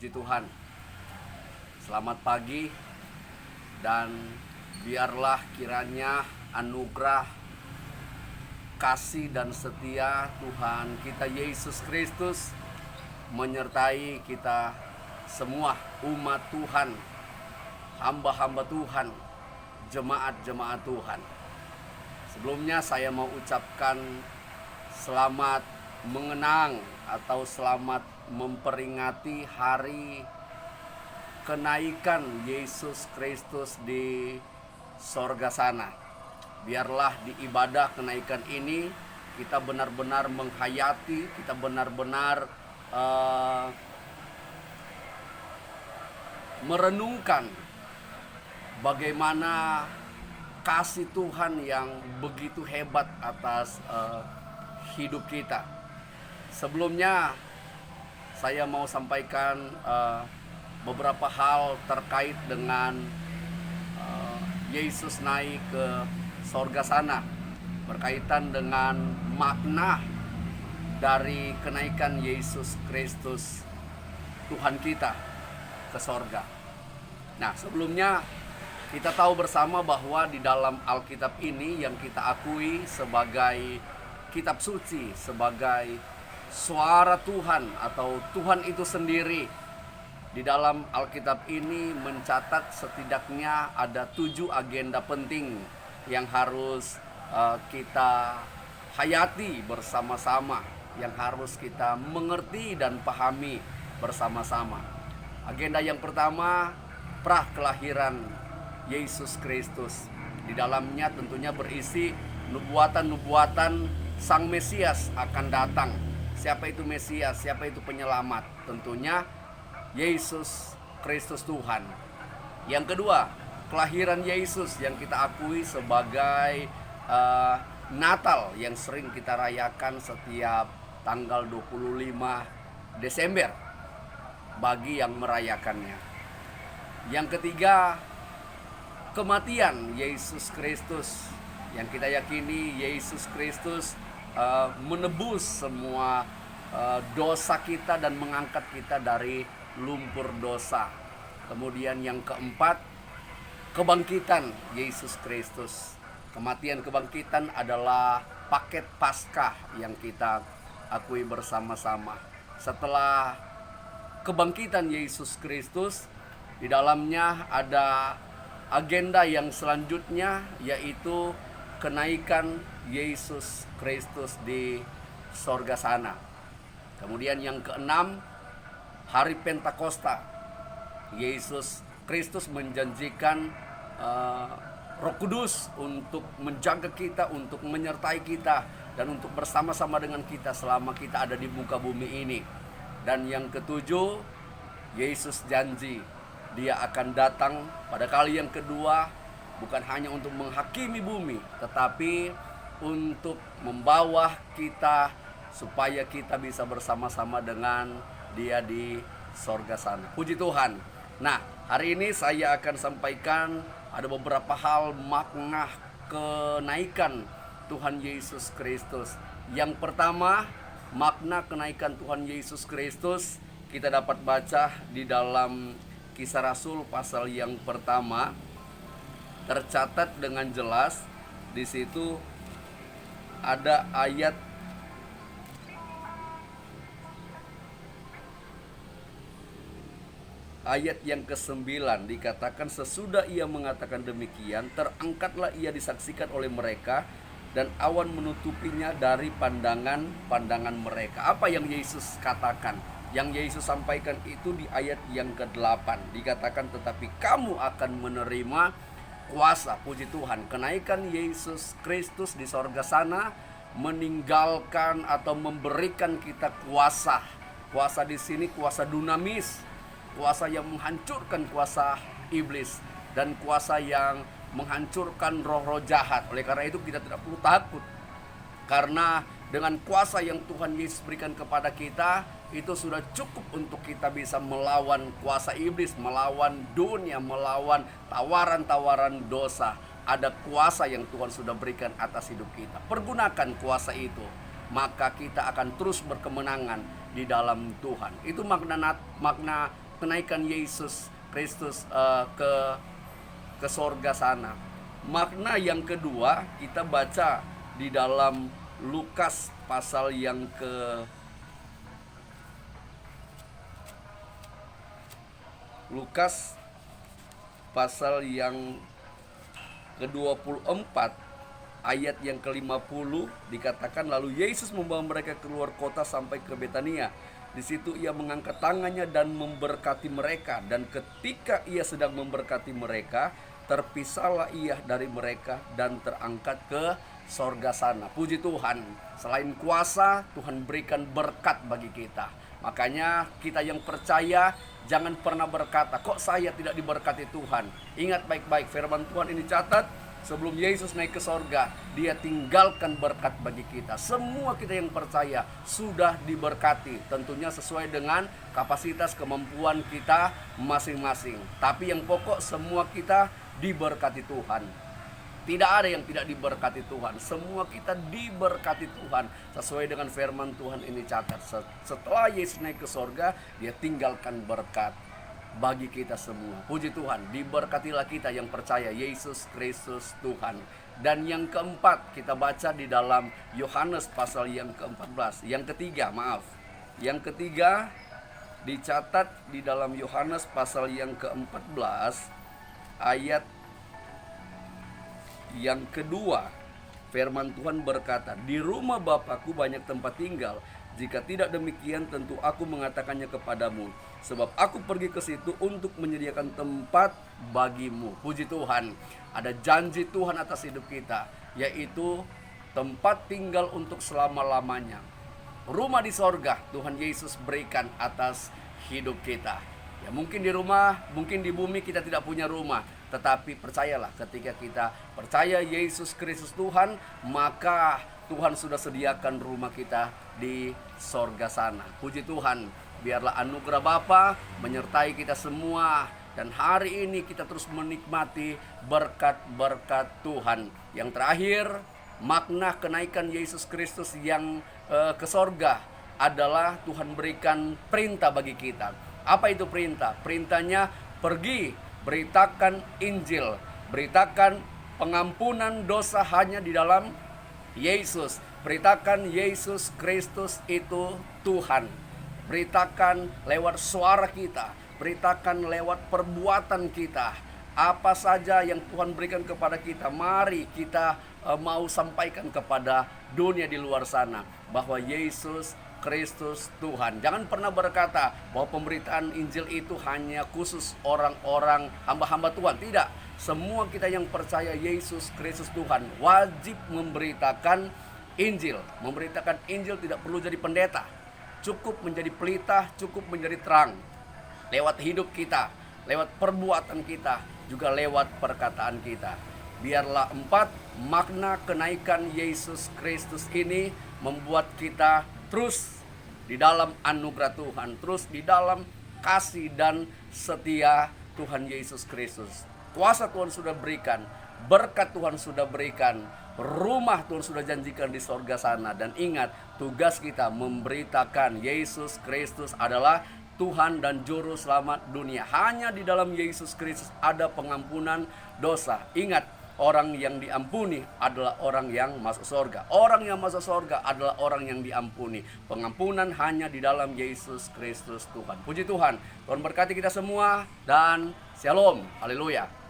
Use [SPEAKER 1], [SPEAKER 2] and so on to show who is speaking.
[SPEAKER 1] Puji Tuhan. Selamat pagi, dan biarlah kiranya anugerah, kasih dan setia Tuhan kita Yesus Kristus menyertai kita semua, umat Tuhan, hamba-hamba Tuhan, jemaat-jemaat Tuhan. Sebelumnya saya mau ucapkan selamat mengenang atau selamat memperingati hari kenaikan Yesus Kristus di sorga sana. Biarlah di ibadah kenaikan ini kita benar-benar menghayati, kita benar-benar merenungkan bagaimana kasih Tuhan yang begitu hebat atas hidup kita. Sebelumnya saya mau sampaikan beberapa hal terkait dengan Yesus naik ke sorga sana, berkaitan dengan makna dari kenaikan Yesus Kristus Tuhan kita ke sorga. Nah, sebelumnya kita tahu bersama bahwa di dalam Alkitab ini yang kita akui sebagai kitab suci, sebagai suara Tuhan atau Tuhan itu sendiri, di dalam Alkitab ini mencatat setidaknya ada 7 agenda penting yang harus kita hayati bersama-sama, yang harus kita mengerti dan pahami bersama-sama. Agenda yang pertama, prakelahiran Yesus Kristus. Di dalamnya tentunya berisi nubuatan-nubuatan Sang Mesias akan datang. Siapa itu Mesias? Siapa itu penyelamat? Tentunya Yesus Kristus Tuhan. Yang kedua, kelahiran Yesus yang kita akui sebagai Natal yang sering kita rayakan setiap tanggal 25 Desember bagi yang merayakannya. Yang ketiga, kematian Yesus Kristus, yang kita yakini Yesus Kristus menebus semua dosa kita dan mengangkat kita dari lumpur dosa. Kemudian yang keempat, kebangkitan Yesus Kristus. Kematian kebangkitan adalah paket Paskah yang kita akui bersama-sama. Setelah kebangkitan Yesus Kristus, di dalamnya ada agenda yang selanjutnya, yaitu kenaikan Yesus Kristus di sorga sana. Kemudian yang keenam, hari Pentakosta. Yesus Kristus menjanjikan Roh Kudus untuk menjaga kita, untuk menyertai kita, dan untuk bersama-sama dengan kita selama kita ada di muka bumi ini. Dan yang ketujuh, Yesus janji Dia akan datang pada kali yang kedua, bukan hanya untuk menghakimi bumi, tetapi untuk membawa kita supaya kita bisa bersama-sama dengan Dia di sorga sana. Puji Tuhan. Nah, hari ini saya akan sampaikan ada beberapa hal makna kenaikan Tuhan Yesus Kristus. Yang pertama, makna kenaikan Tuhan Yesus Kristus kita dapat baca di dalam Kisah Rasul pasal yang pertama. Tercatat dengan jelas di situ ada ayat yang ke-9, dikatakan sesudah ia mengatakan demikian, terangkatlah ia disaksikan oleh mereka, dan awan menutupinya dari pandangan mereka. Apa yang Yesus katakan? Yang Yesus sampaikan itu di ayat yang ke-8, dikatakan tetapi kamu akan menerima kuasa. Puji Tuhan, kenaikan Yesus Kristus di sorga sana meninggalkan atau memberikan kita kuasa. Kuasa di sini kuasa dunamis, kuasa yang menghancurkan kuasa iblis dan kuasa yang menghancurkan roh-roh jahat. Oleh karena itu kita tidak perlu takut, karena dengan kuasa yang Tuhan Yesus berikan kepada kita, itu sudah cukup untuk kita bisa melawan kuasa iblis, melawan dunia, melawan tawaran-tawaran dosa. Ada kuasa yang Tuhan sudah berikan atas hidup kita. Pergunakan kuasa itu, maka kita akan terus berkemenangan di dalam Tuhan. Itu makna kenaikan Yesus Kristus ke sorga sana. Makna yang kedua kita baca di dalam Lukas pasal yang ke-24 ayat yang ke-50 dikatakan, lalu Yesus membawa mereka keluar kota sampai ke Betania. Di situ ia mengangkat tangannya dan memberkati mereka, dan ketika ia sedang memberkati mereka, terpisahlah ia dari mereka dan terangkat ke sorga sana. Puji Tuhan, selain kuasa, Tuhan berikan berkat bagi kita. Makanya kita yang percaya jangan pernah berkata, kok saya tidak diberkati Tuhan. Ingat baik-baik firman Tuhan ini, catat, sebelum Yesus naik ke sorga, dia tinggalkan berkat bagi kita. Semua kita yang percaya sudah diberkati, tentunya sesuai dengan kapasitas kemampuan kita masing-masing. Tapi yang pokok, semua kita diberkati Tuhan. Tidak ada yang tidak diberkati Tuhan. Semua kita diberkati Tuhan sesuai dengan firman Tuhan ini, catat. Setelah Yesus naik ke sorga, dia tinggalkan berkat bagi kita semua. Puji Tuhan, diberkatilah kita yang percaya Yesus Kristus Tuhan. Dan yang keempat kita baca di dalam Yohanes pasal yang ke-14. Yang ketiga dicatat di dalam Yohanes pasal yang ke-14 ayat yang kedua. Firman Tuhan berkata, di rumah Bapakku banyak tempat tinggal. Jika tidak demikian, tentu aku mengatakannya kepadamu. Sebab aku pergi ke situ untuk menyediakan tempat bagimu. Puji Tuhan, ada janji Tuhan atas hidup kita, yaitu tempat tinggal untuk selama-lamanya. Rumah di sorga Tuhan Yesus berikan atas hidup kita. Ya, mungkin di rumah, mungkin di bumi kita tidak punya rumah, tetapi percayalah, ketika kita percaya Yesus Kristus Tuhan, maka Tuhan sudah sediakan rumah kita di sorga sana. Puji Tuhan, biarlah anugerah Bapa menyertai kita semua, dan hari ini kita terus menikmati berkat-berkat Tuhan. Yang terakhir, makna kenaikan Yesus Kristus yang ke sorga adalah Tuhan berikan perintah bagi kita. Apa itu perintah? Perintahnya, pergi, beritakan Injil, beritakan pengampunan dosa hanya di dalam Yesus. Beritakan Yesus Kristus itu Tuhan. Beritakan lewat suara kita, beritakan lewat perbuatan kita. Apa saja yang Tuhan berikan kepada kita, mari kita mau sampaikan kepada dunia di luar sana bahwa Yesus Kristus Tuhan. Jangan pernah berkata bahwa pemberitaan Injil itu hanya khusus orang-orang hamba-hamba Tuhan. Tidak. Semua kita yang percaya Yesus Kristus Tuhan wajib memberitakan Injil. Memberitakan Injil tidak perlu jadi pendeta. Cukup menjadi pelita, cukup menjadi terang. Lewat hidup kita, lewat perbuatan kita, juga lewat perkataan kita. Biarlah 4 makna kenaikan Yesus Kristus ini membuat kita terus di dalam anugerah Tuhan, terus di dalam kasih dan setia Tuhan Yesus Kristus. Kuasa Tuhan sudah berikan, berkat Tuhan sudah berikan, rumah Tuhan sudah janjikan di sorga sana. Dan ingat, tugas kita memberitakan Yesus Kristus adalah Tuhan dan Juru Selamat dunia. Hanya di dalam Yesus Kristus ada pengampunan dosa. Ingat, orang yang diampuni adalah orang yang masuk surga. Orang yang masuk surga adalah orang yang diampuni. Pengampunan hanya di dalam Yesus Kristus Tuhan. Puji Tuhan. Tuhan berkati kita semua dan shalom. Haleluya.